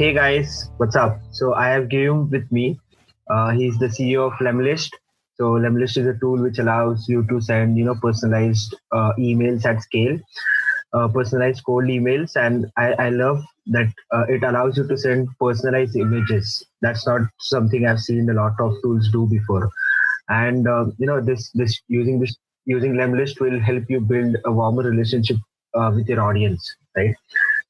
Hey guys, what's up? So I have Guillaume with me. He's the CEO of Lemlist. So Lemlist is a tool which allows you to send, personalized emails at scale, personalized cold emails, and I love that it allows you to send personalized images. That's not something I've seen a lot of tools do before. And this using Lemlist will help you build a warmer relationship with your audience, right?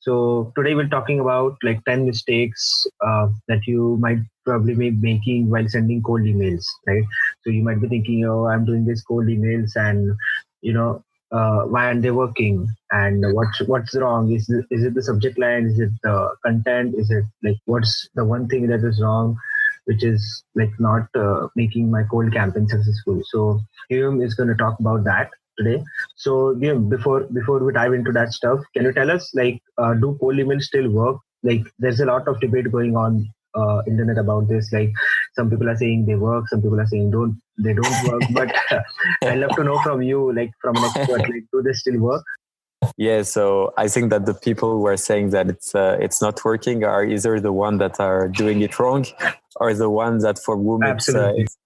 So today we're talking about like 10 mistakes that you might probably be making while sending cold emails, right? So you might be thinking, oh, I'm doing this cold emails and, why aren't they working? And what's wrong? Is it the subject line? Is it the content? Is it like, what's the one thing that is wrong, which is like not making my cold campaign successful? So Guillaume is going to talk about that today. So Guillaume, before we dive into that stuff, can you tell us like do cold emails still work? Like there's a lot of debate going on internet about this. Like some people are saying they work, some people are saying they don't work. But I'd love to know from you, like from an expert, like do they still work? Yeah, so I think that the people who are saying that it's not working are either the ones that are doing it wrong, or the ones that for whom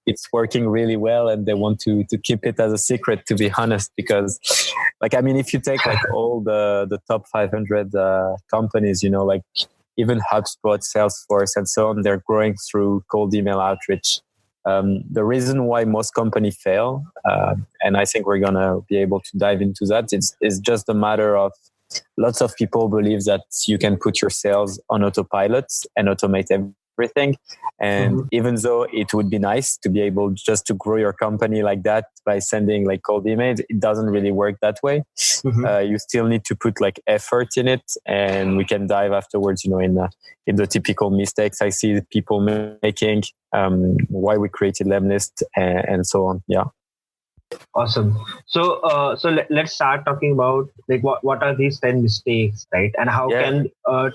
it's working really well and they want to keep it as a secret. To be honest, because if you take like all the top 500 companies, like even HubSpot, Salesforce, and so on, they're growing through cold email outreach. The reason why most companies fail, and I think we're going to be able to dive into that, is just a matter of lots of people believe that you can put your sales on autopilot and automate everything. And even though it would be nice to be able just to grow your company like that by sending like cold emails, it doesn't really work that way. You still need to put like effort in it, and we can dive afterwards, in the typical mistakes I see people making, why we created Lemlist, and so on. Yeah. Awesome. So let's start talking about like what are these 10 mistakes, right? And how can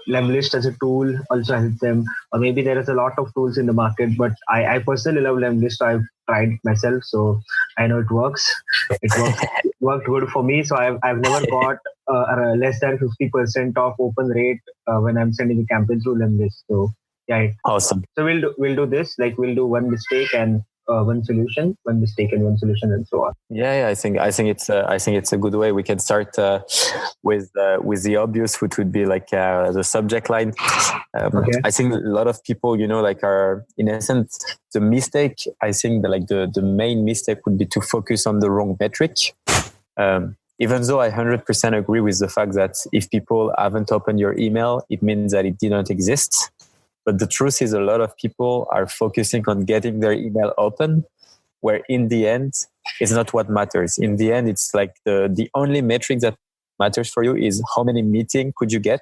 Lemlist as a tool also help them? Or maybe there is a lot of tools in the market, but I personally love Lemlist. So I've tried it myself, so I know it works. It worked good for me. So I've never got less than 50% of open rate when I'm sending a campaign through Lemlist. So yeah, awesome. So we'll do this. Like we'll do one mistake and one solution, one mistake and one solution, and so on. Yeah. I think it's a good way. We can start with the obvious, which would be like the subject line. Okay. I think a lot of people, are in essence the mistake. I think that the main mistake would be to focus on the wrong metric. Even though I 100% agree with the fact that if people haven't opened your email, it means that it didn't exist. But the truth is a lot of people are focusing on getting their email open, where in the end, it's not what matters. In the end, it's like the only metric that matters for you is how many meetings could you get,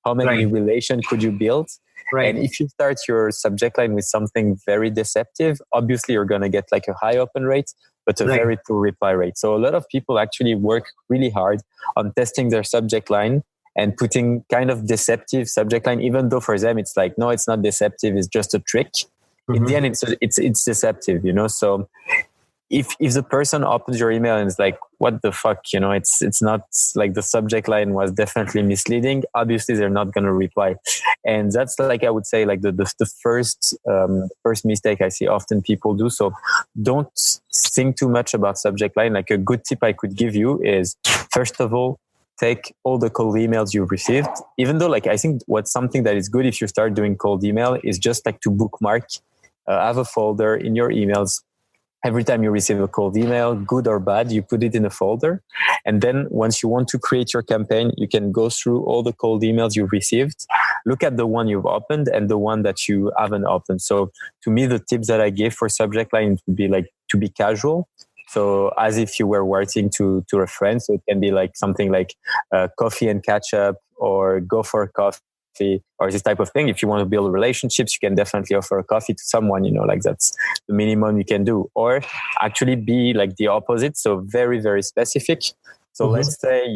how many relations could you build. Right. And if you start your subject line with something very deceptive, obviously you're going to get like a high open rate, but a very poor reply rate. So a lot of people actually work really hard on testing their subject line and putting kind of deceptive subject line, even though for them it's like, no, it's not deceptive, it's just a trick. In the end, it's deceptive, So if the person opens your email and is like, what the fuck, it's not like the subject line was definitely misleading, obviously they're not going to reply. And that's like, I would say like the first mistake I see often people do. So don't think too much about subject line. Like a good tip I could give you is, first of all, take all the cold emails you've received, even though like I think what's something that is good if you start doing cold email is just like to bookmark, have a folder in your emails. Every time you receive a cold email, good or bad, you put it in a folder. And then once you want to create your campaign, you can go through all the cold emails you've received, look at the one you've opened and the one that you haven't opened. So to me, the tips that I gave for subject line would be like to be casual. So as if you were writing to a friend. So it can be like something like coffee and catch up, or go for a coffee, or this type of thing. If you want to build relationships, you can definitely offer a coffee to someone, like that's the minimum you can do. Or actually be like the opposite. So very, very specific. So let's say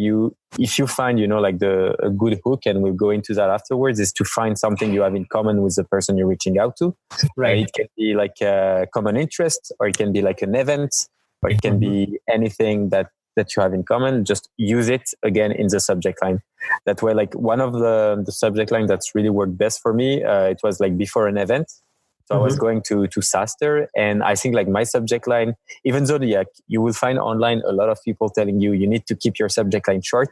if you find, like a good hook, and we'll go into that afterwards, is to find something you have in common with the person you're reaching out to. Right. It can be like a common interest, or it can be like an event, or it can be anything that that you have in common, just use it again in the subject line. That way, like one of the subject line that's really worked best for me, it was like before an event. So I was going to SaaSter, and I think like my subject line, even though you will find online a lot of people telling you need to keep your subject line short.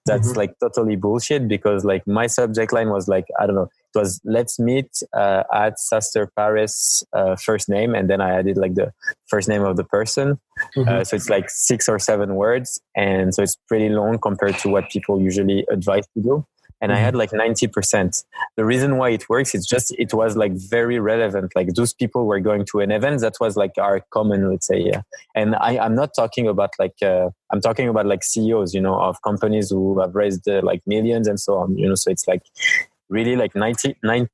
That's like totally bullshit, because like my subject line was like, I don't know, it was let's meet at SaaSter Paris, first name, and then I added like the first name of the person. So it's like 6 or 7 words, and so it's pretty long compared to what people usually advise to do. And I had like 90%. The reason why it works, it was like very relevant. Like those people were going to an event that was like our common, let's say. Yeah. And I'm not talking about like, I'm talking about like CEOs, of companies who have raised like millions and so on, so it's like really like 90%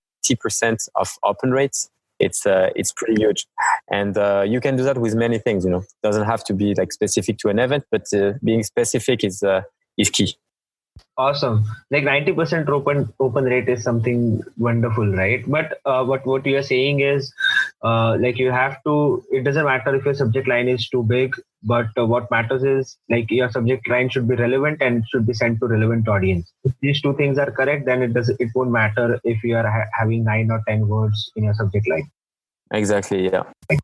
of open rates. It's pretty huge. And you can do that with many things, It doesn't have to be like specific to an event, but being specific is key. Awesome. Like 90% open rate is something wonderful, right? But what you are saying is like you have to, it doesn't matter if your subject line is too big, but what matters is like your subject line should be relevant and should be sent to relevant audience. If these two things are correct, then it won't matter if you are having 9 or 10 words in your subject line. Exactly. Yeah.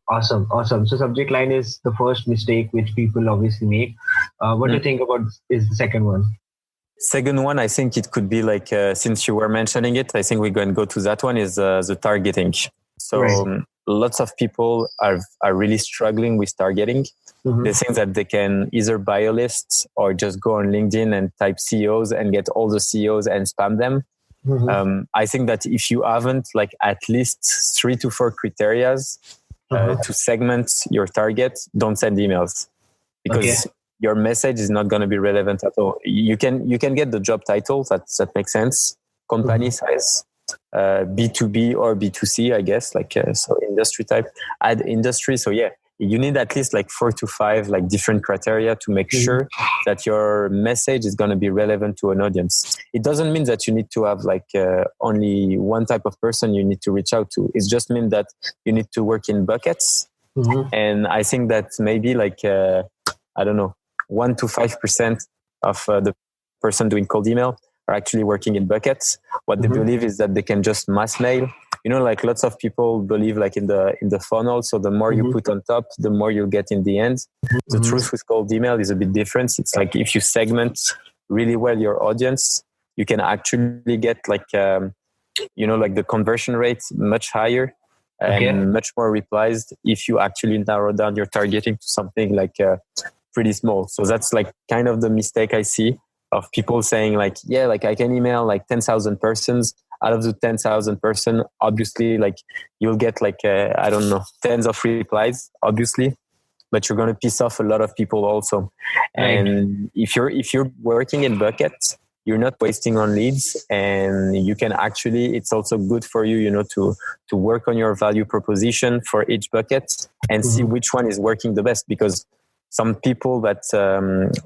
Awesome. So subject line is the first mistake which people obviously make. What do you think about is the second one? Second one, I think it could be like, since you were mentioning it, I think we're going to go to that one, is the targeting. So lots of people are really struggling with targeting. They think that they can either buy a list or just go on LinkedIn and type CEOs and get all the CEOs and spam them. I think that if you haven't like at least 3 to 4 criterias to segment your target, don't send emails, because your message is not going to be relevant at all. You can get the job title, that makes sense. Company size, B2B or B2C, I guess, like so industry type, add industry. So yeah, you need at least like 4 to 5 like different criteria to make sure that your message is going to be relevant to an audience. It doesn't mean that you need to have like only one type of person you need to reach out to. It just means that you need to work in buckets. And I think that maybe like, I don't know, 1 to 5% of the person doing cold email are actually working in buckets. What they believe is that they can just mass mail. Like lots of people believe like in the funnel. So the more you put on top, the more you'll get in the end. The truth with cold email is a bit different. It's like if you segment really well your audience, you can actually get like, like the conversion rate much higher and much more replies if you actually narrow down your targeting to something like pretty small. So that's like kind of the mistake I see of people saying like, yeah, like I can email like 10,000 persons. Out of the 10,000 person, obviously, like you'll get like, I don't know, tens of replies, obviously, but you're going to piss off a lot of people also. And if you're working in buckets, you're not wasting on leads, and you can actually, it's also good for you, to work on your value proposition for each bucket and see which one is working the best. Because some people that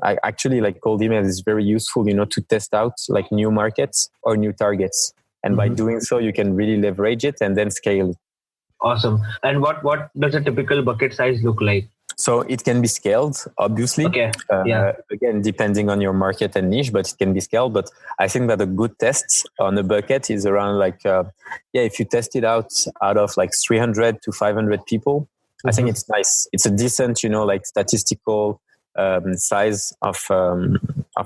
I actually like cold email is very useful, to test out like new markets or new targets. And by doing so, you can really leverage it and then scale it. Awesome. And what does a typical bucket size look like? So it can be scaled, obviously. Again, depending on your market and niche, but it can be scaled. But I think that a good test on a bucket is around like, if you test it out of like 300 to 500 people, I think it's nice. It's a decent, like statistical size of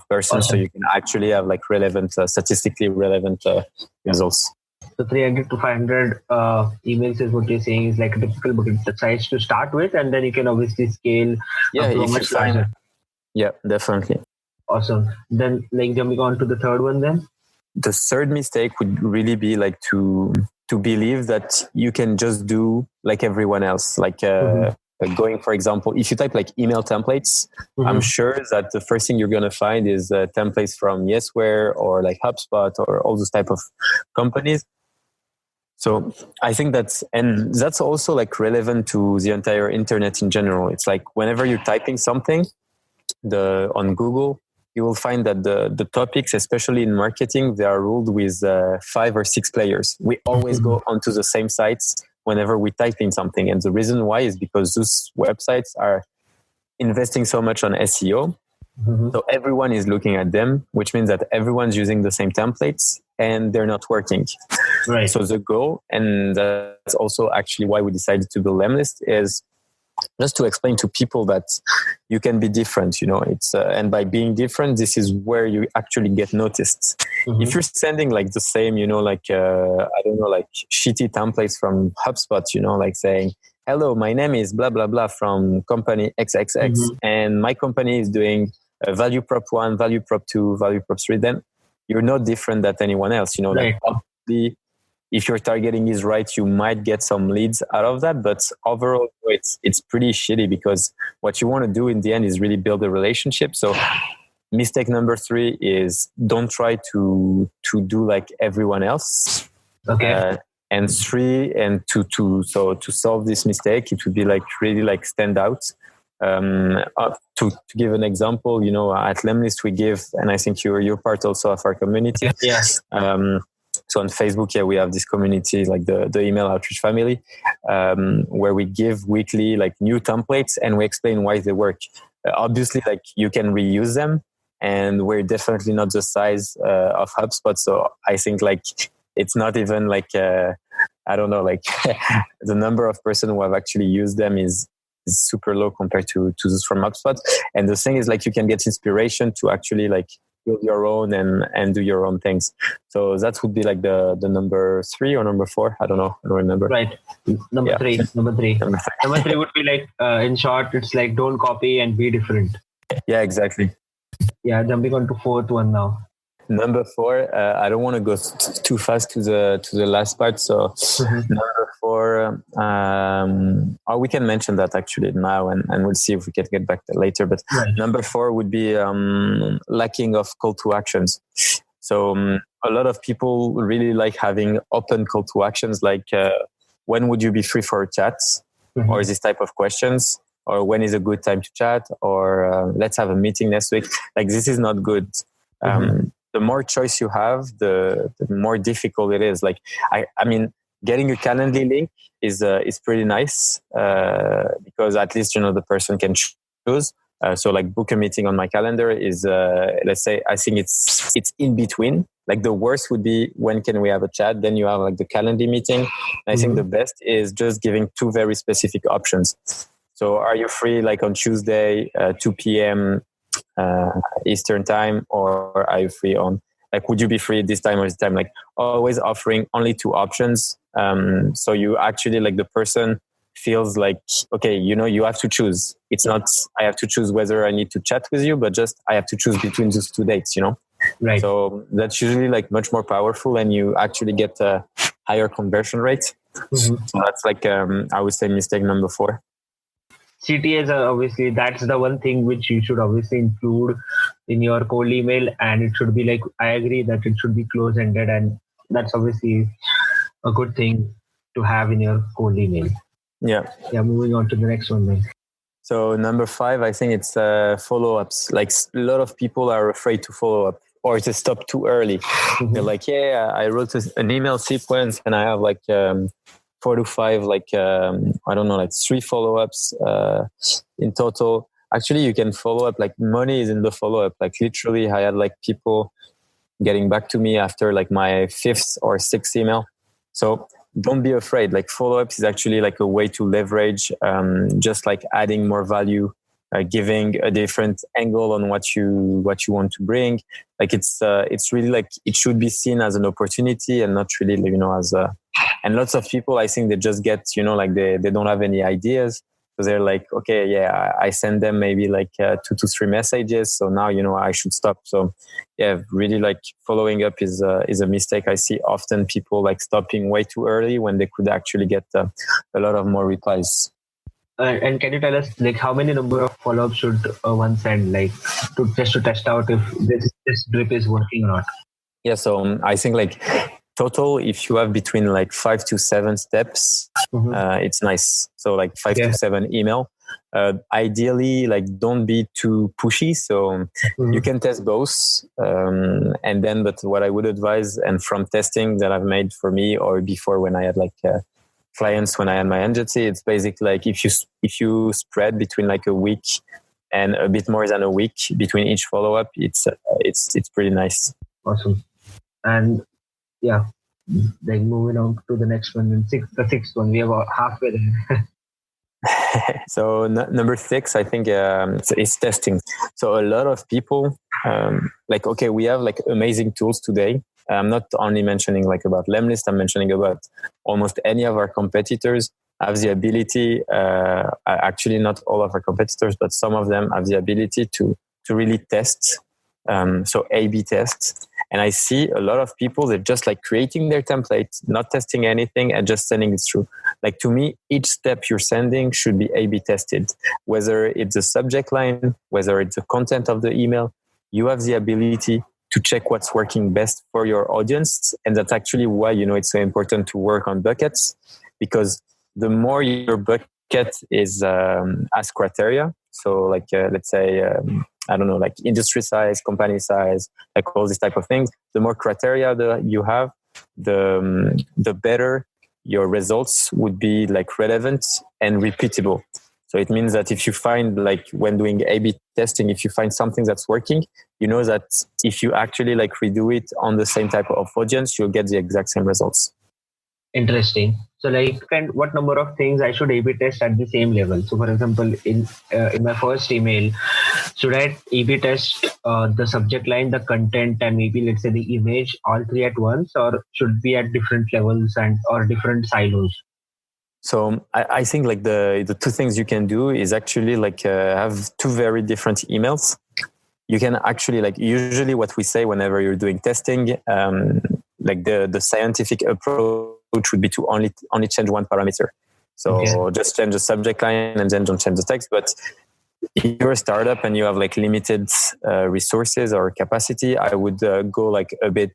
persons, so you can actually have like relevant, statistically relevant results. So 300 to 500 emails is what you're saying is like a typical bucket size to start with, and then you can obviously scale up to a much larger. Yeah, definitely. Awesome. Then like jumping on to the third one then? The third mistake would really be like to believe that you can just do like everyone else. Like going, for example, if you type like email templates, I'm sure that the first thing you're going to find is templates from Yesware or like HubSpot or all those type of companies. So I think that's also like relevant to the entire internet in general. It's like whenever you're typing something on Google, you will find that the topics, especially in marketing, they are ruled with 5 or 6 players. We always go onto the same sites whenever we type in something. And the reason why is because those websites are investing so much on SEO So everyone is looking at them, which means that everyone's using the same templates and they're not working. Right. So the goal, and that's also actually why we decided to build Lemlist, is just to explain to people that you can be different, it's and by being different, this is where you actually get noticed. If you're sending like the same, I don't know, like shitty templates from HubSpot, like saying, hello, my name is blah, blah, blah from company XXX, and my company is doing value prop 1, value prop 2, value prop 3, then you're not different than anyone else, Right. like obviously, if your targeting is right, you might get some leads out of that. But overall, it's pretty shitty, because what you want to do in the end is really build a relationship. So mistake number 3 is don't try to do like everyone else. Okay. And 3 and to solve this mistake, it would be like really like stand out. To give an example, at Lemlist we give, and I think you're part also of our community. Yes. So on Facebook, we have this community, like the email outreach family, where we give weekly like new templates and we explain why they work. Obviously, like you can reuse them, and we're definitely not the size of HubSpot. So I think like it's not even like I don't know, like the number of person who have actually used them is super low compared to those from HubSpot. And the thing is, like, you can get inspiration to actually like build your own and do your own things. So that would be like the number 3 or number 4. I don't know. I don't remember. Right. Number three. Number 3 would be like, in short, it's like don't copy and be different. Yeah, exactly. Yeah. Jumping on to 4th one now. Number 4, I don't want to go too fast to the last part. So number 4, or we can mention that actually now, and we'll see if we can get back to that later. But number 4 would be lacking of call to actions. So a lot of people really like having open call to actions, like when would you be free for a chat, or this type of questions, or when is a good time to chat, or let's have a meeting next week. Like, this is not good. The more choice you have, the more difficult it is. Like, I mean, getting a Calendly link is pretty nice, because at least, the person can choose. So like book a meeting on my calendar is, let's say, I think it's in between. Like the worst would be when can we have a chat? Then you have like the Calendly meeting. And I think the best is just giving 2 very specific options. So are you free like on Tuesday, 2 p.m. Eastern time, or are you free on, like, would you be free this time or this time? Like, always offering only 2 options. So you actually, like, the person feels like, okay, you have to choose. It's not, I have to choose whether I need to chat with you, but just I have to choose between those 2 dates, Right. So that's usually like much more powerful, and you actually get a higher conversion rate. So that's like, I would say mistake number 4. CTAs are obviously, that's the one thing which you should obviously include in your cold email, and it should be like, I agree that it should be close-ended, and that's obviously a good thing to have in your cold email. Yeah, moving on to the next one then. So number 5, I think it's follow-ups. Like, a lot of people are afraid to follow up or to stop too early. They're like, I wrote an email sequence and I have like 4 to 5, like, I don't know, like 3 follow-ups in total. Actually, you can follow up, like, money is in the follow-up. Like, literally, I had like people getting back to me after like my 5th or 6th email. So don't be afraid. Like, follow-ups is actually like a way to leverage, just like adding more value, giving a different angle on what you want to bring. Like, it's really like, it should be seen as an opportunity and not really, as a, and lots of people, I think they just get, like they don't have any ideas. So they're like, okay, I send them maybe like 2 to 3 messages. So now, I should stop. So really like following up is a mistake. I see often people like stopping way too early when they could actually get a lot of more replies. And can you tell us, like, how many number of follow-ups should one send, like, to test out if this drip is working or not? Yeah, so I think like total, if you have between like 5 to 7 steps, it's nice. So like 5 to 7 email. Ideally, like, don't be too pushy. So you can test both. And then, but what I would advise, and from testing that I've made for me or before when I had like clients, when I had my agency, it's basically like if you spread between like a week and a bit more than a week between each follow-up, it's pretty nice. Awesome. And yeah, then moving on to the next one, and the sixth one, we are halfway there. So number 6, I think is testing. So a lot of people we have like amazing tools today. I'm not only mentioning like about Lemlist, I'm mentioning about almost any of our competitors have the ability, actually not all of our competitors, but some of them have the ability to really test. So A/B tests. And I see a lot of people that just like creating their template, not testing anything and just sending it through. Like to me, each step you're sending should be A/B tested, whether it's the subject line, whether it's the content of the email. You have the ability to check what's working best for your audience. And that's actually why, it's so important to work on buckets, because the more your bucket is as criteria. So like, let's say, I don't know, like industry size, company size, like all these type of things. The more criteria that you have, the better your results would be like relevant and repeatable. So it means that if you find, like when doing A/B testing, if you find something that's working, you know that if you actually like redo it on the same type of audience, you'll get the exact same results. Interesting. So like, and what number of things I should A/B test at the same level? So for example, in my first email, should I A/B test the subject line, the content, and maybe let's say the image, all three at once, or should be at different levels or different silos? So I think like the two things you can do is actually like have two very different emails. You can actually like, usually what we say whenever you're doing testing, like the scientific approach would be to only change one parameter. So just change the subject line and then don't change the text. But if you're a startup and you have like limited resources or capacity, I would go like a bit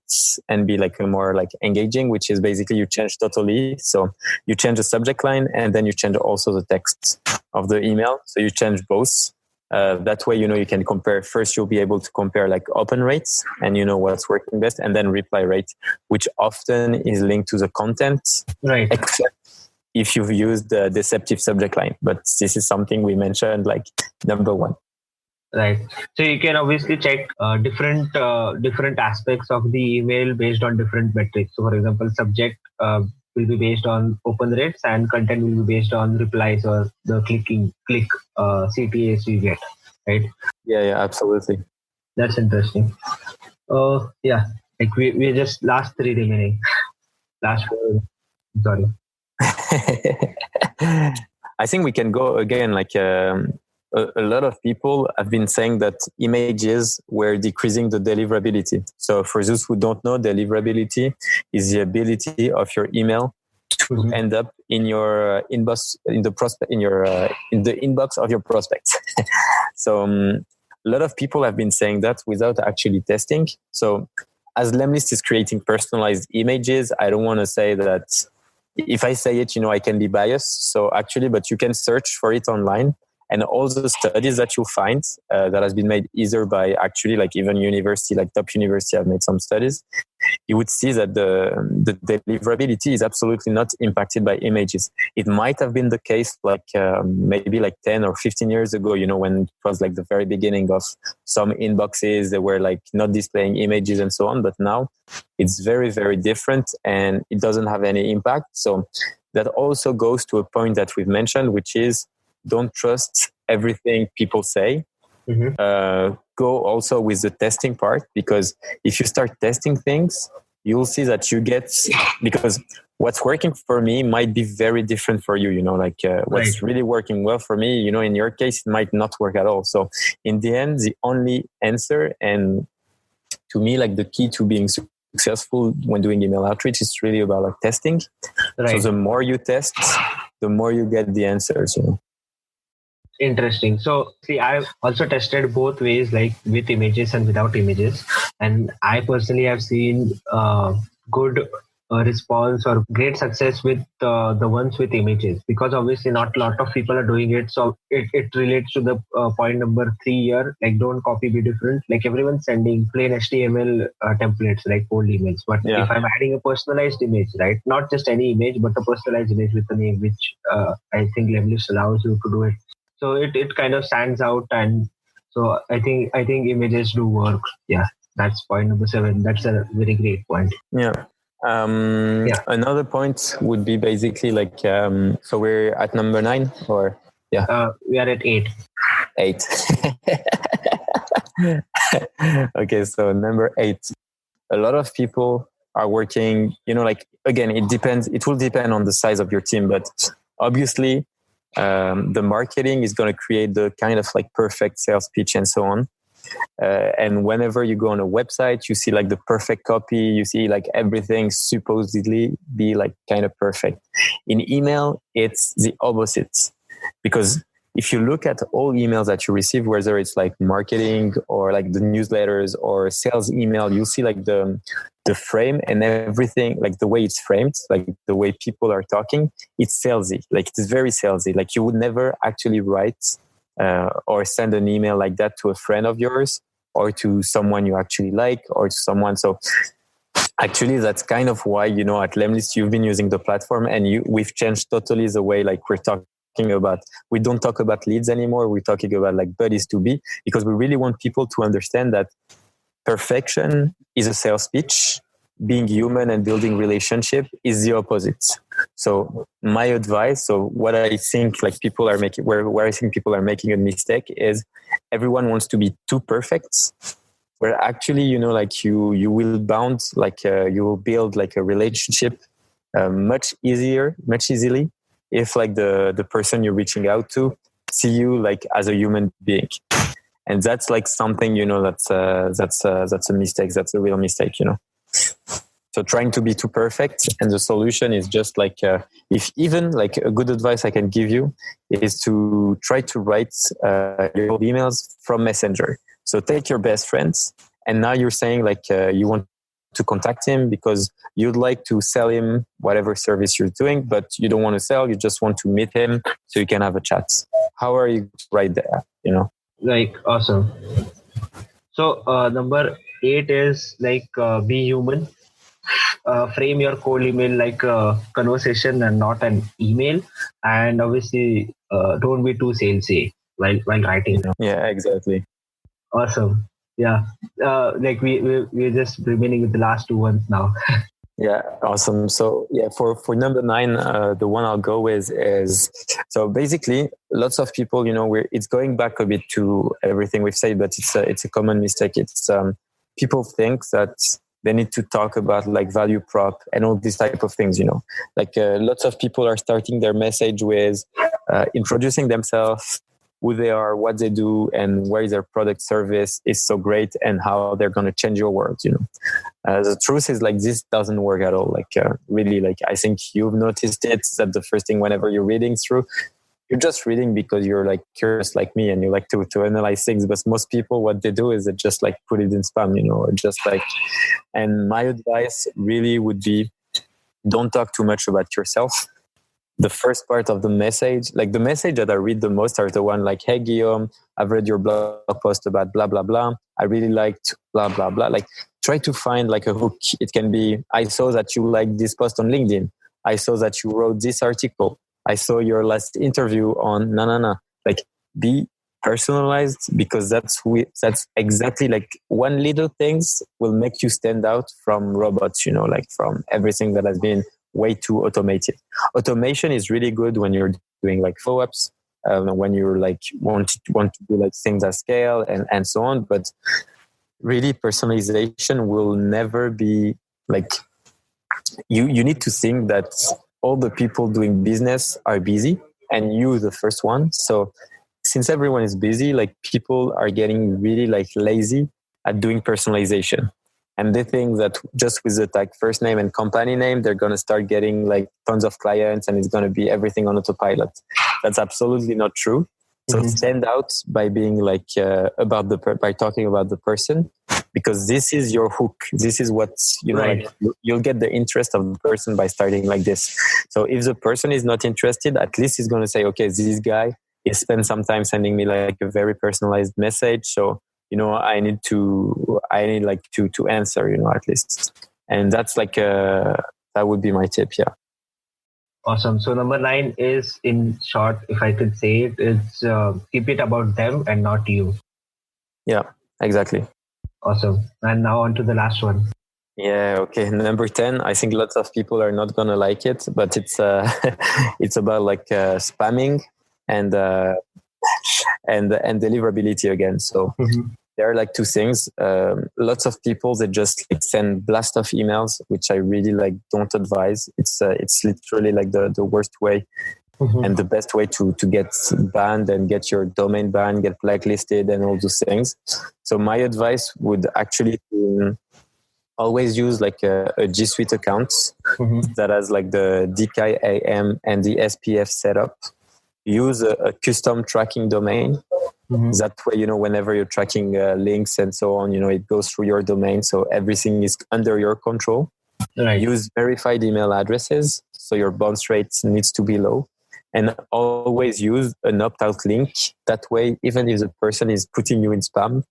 and be like more like engaging, which is basically you change totally. So you change the subject line and then you change also the text of the email. So you change both. That way, you can compare. First, you'll be able to compare like open rates and what's working best, and then reply rate, which often is linked to the content. Right. Except if you've used the deceptive subject line. But this is something we mentioned like number 1. Right. So you can obviously check different aspects of the email based on different metrics. So for example, subject will be based on open rates and content will be based on replies or the click CTAs you get, right? Yeah, absolutely. That's interesting. Yeah, like we just last 3 remaining. Last 4, sorry. I think we can go again, like a lot of people have been saying that images were decreasing the deliverability. So for those who don't know, deliverability is the ability of your email to end up in your inbox, in the inbox of your prospects. So a lot of people have been saying that without actually testing. So as Lemlist is creating personalized images, I don't want to say that if I say it, I can be biased. So actually, but you can search for it online. And all the studies that you'll find that has been made either by actually like even university, like top university have made some studies, you would see that the deliverability is absolutely not impacted by images. It might have been the case like maybe like 10 or 15 years ago, when it was like the very beginning of some inboxes that were like not displaying images and so on. But now it's very, very different and it doesn't have any impact. So that also goes to a point that we've mentioned, which is don't trust everything people say. Go also with the testing part, because if you start testing things, you'll see that you get, because what's working for me might be very different for you, what's really working well for me, in your case, it might not work at all. So in the end, the only answer, and to me, like the key to being successful when doing email outreach is really about like testing. Right. So the more you test, the more you get the answers, Interesting. So see, I've also tested both ways, like with images and without images. And I personally have seen good response or great success with the ones with images, because obviously not a lot of people are doing it. So it relates to the point number 3 here, like don't copy, be different. Like everyone's sending plain HTML templates, like cold emails. But if I'm adding a personalized image, right, not just any image, but a personalized image with a name, which I think Lemlist allows you to do it. So it kind of stands out, and so I think images do work. Yeah, that's point number 7. That's a very great point. Yeah. Another point would be basically like, so we're at number 9, or we are at 8. 8. Okay, so number 8. A lot of people are working, like, again, it will depend on the size of your team, but obviously the marketing is going to create the kind of like perfect sales pitch and so on. And whenever you go on a website, you see like the perfect copy, you see like everything supposedly be like kind of perfect. In email, it's the opposite, because if you look at all emails that you receive, whether it's like marketing or like the newsletters or sales email, you'll see like the frame and everything, like the way it's framed, like the way people are talking, it's salesy. Like it's very salesy. Like you would never actually write or send an email like that to a friend of yours or to someone you actually like or to someone. So actually that's kind of why, at Lemlist you've been using the platform, and we've changed totally the way like we're talking about. We don't talk about leads anymore. We're talking about like buddies to be, because we really want people to understand that perfection is a sales pitch. Being human and building relationship is the opposite. So my advice, so what I think like people are making, where I think people are making a mistake is everyone wants to be too perfect, where actually, like you will bound, like you will build like a relationship much easily if like the person you're reaching out to see you like as a human being. And that's like something, that's a mistake. That's a real mistake, So trying to be too perfect, and the solution is just like, if even like a good advice I can give you is to try to write your emails from Messenger. So take your best friends, and now you're saying like you want to contact him because you'd like to sell him whatever service you're doing, but you don't want to sell, you just want to meet him so you can have a chat. How are you right there, Like, awesome. So number 8 is like be human. Frame your cold email like a conversation and not an email, and obviously don't be too salesy while writing. Yeah, exactly. Awesome. Yeah, like we're just remaining with the last 2 ones now. Yeah, awesome. So yeah, for number 9, the one I'll go with is, so basically lots of people, it's going back a bit to everything we've said, but it's a common mistake. It's people think that they need to talk about like value prop and all these type of things, like lots of people are starting their message with introducing themselves, who they are, what they do, and where their product service is so great and how they're going to change your world. The truth is like this doesn't work at all. Like really, like I think you've noticed it, that the first thing whenever you're reading through, you're just reading because you're like curious like me and you like to analyze things. But most people, what they do is they just like put it in spam, or just like, and my advice really would be, don't talk too much about yourself. The first part of the message, like the message that I read the most are the one like, hey Guillaume, I've read your blog post about blah, blah, blah. I really liked blah, blah, blah. Like try to find like a hook. It can be, I saw that you liked this post on LinkedIn. I saw that you wrote this article. I saw your last interview on Like be personalized, because that's exactly like one little things will make you stand out from robots, like from everything that has been way too automated. Automation is really good when you're doing like follow-ups, when you're like want to do like things at scale and so on. But really personalization will never be like, you need to think that all the people doing business are busy and you the first one. So since everyone is busy, like people are getting really like lazy at doing personalization. And they think that just with the like first name and company name, they're going to start getting like tons of clients and it's going to be everything on autopilot. That's absolutely not true. So stand out by being like by talking about the person, because this is your hook. This is what, Right. like you'll get the interest of the person by starting like this. So if the person is not interested, at least he's going to say, okay, this guy he spent some time sending me like a very personalized message. So, I need like to answer, at least. And that's like, that would be my tip. Yeah. Awesome. So number 9 is, in short, if I could say it, it's keep it about them and not you. Yeah, exactly. Awesome. And now on to the last one. Yeah. Okay. Number 10. I think lots of people are not gonna like it, but it's it's about like spamming and and deliverability again. So there are like two things. Lots of people, they just like send blast of emails, which I really like don't advise. It's literally like the worst way and the best way to get banned and get your domain banned, get blacklisted, and all those things. So my advice would actually be always use like a G Suite account that has like the DKIM and the SPF setup. Use a custom tracking domain. That way, you know, whenever you're tracking links and so on, you know, it goes through your domain. So everything is under your control. Right. Use verified email addresses. So your bounce rate needs to be low. And always use an opt-out link. That way, even if the person is putting you in spam,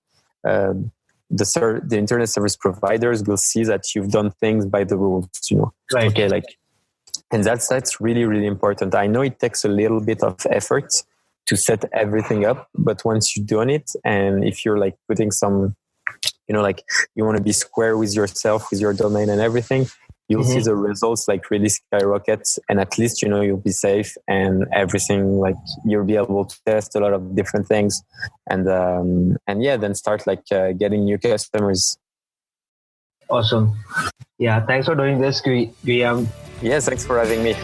the internet service providers will see that you've done things by the rules, you know. Right. Okay, like, and that's really, really important. I know it takes a little bit of effort to set everything up, but once you've done it, and if you're like putting some, you know, like you want to be square with yourself, with your domain and everything, you'll see the results like really skyrocket, and at least, you know, you'll be safe and everything, like you'll be able to test a lot of different things and yeah, then start like getting new customers. Awesome. Yeah, thanks for doing this, Guillaume. Yes, thanks for having me.